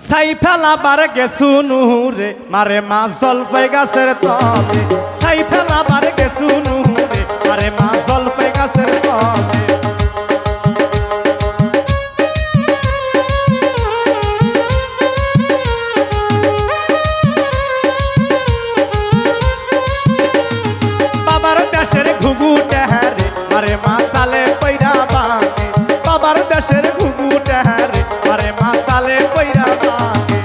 ছাই ফেলাবার গেছু নুরে মারে মা জলপাই গাছের তলে, ছাই ফেলাবার গেছু নুরে মারে মা জলপাই গাছের তলে। বাবার দেশের ঘুঘু টেহারে মারে মা চালে পয়রা বাঁকে, বাবার দেশের ঘুঘু টেহারে মারে মা চালে পয়রা বাঁকে।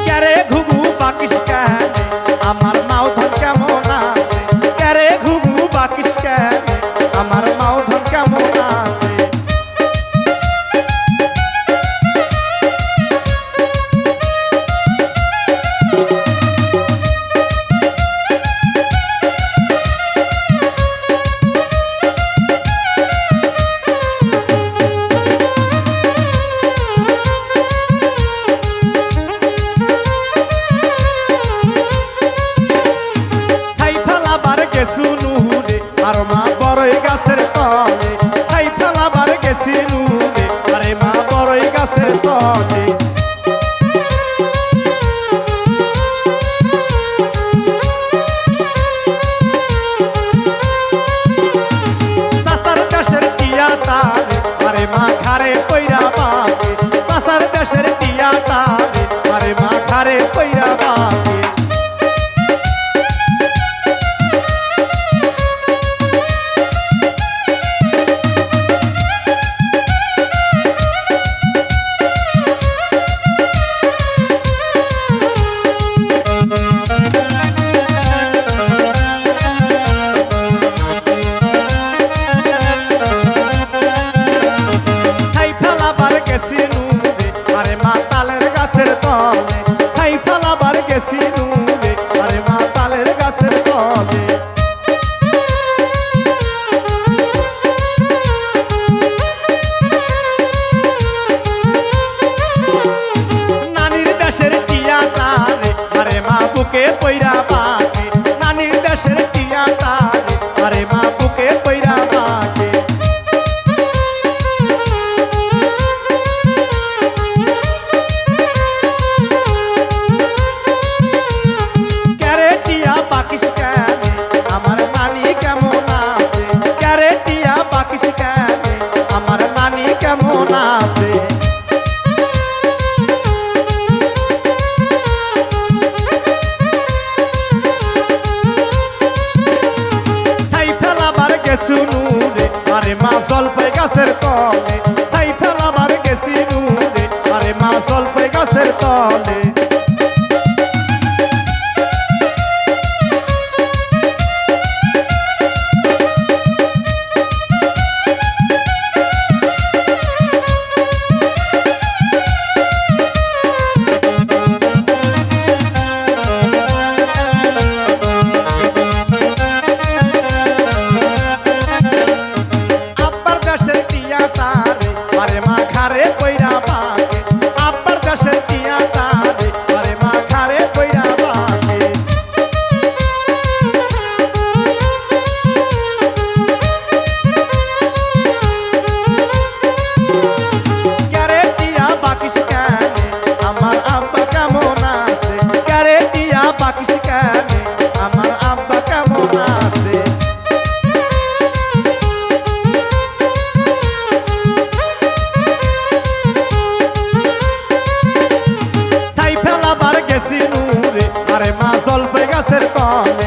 ক্যারে ঘুঘু বাকিস কেনে আমার মাও ধন কেমন আছে, ক্যারে ঘুঘু বাকিস কেনে আমার মাও ধন কেমন আছে। আর মা বড়ই গাছের তলে, ছাই ফেলাবার গেছি নুরে আরে মা বড়ই গাছের তলে। চাচার দেশের টিয়া তারে আরে মা খারে পয়রা বাঁকে, চাচার দেশের টিয়া তারে আরে মা খারে পয়রা বাঁকে। ছাই ফেলাবার গেছি নুরে আরে মা তালের গাছের তলে। নানির দেশের টিয়া তারে আরে মা বুকে পয়রা বাঁকে, নানির দেশের টিয়া তারে আরে মা বুকে পয়রা বাঁকে। বাকিস কেনে আমার নানি কেমন আছে, ক্যারেটিয়া বাকিস কেনে আমার নানি কেমন আছে। ছাই ফেলাবার গেছু নুরে আরে মা জলপাই গাছের তলে, ছাই ফেলাবার গেছি নুরে আরে মা জলপাই গাছের তলে। আরে মা খারে পয়রা বাঁকে, আব্বার দেশের টিয়া তারে আরে মা খারে পয়রা বাঁকে। ক্যারেটিয়া বাকিস কেনে আমার আব্বা কেমন আছে, ক্যারেটিয়া বাকিস কেনে আমার আব্বা কেমন আছে। গেছি নুরে আরে মা জলপাই গাছের তলে,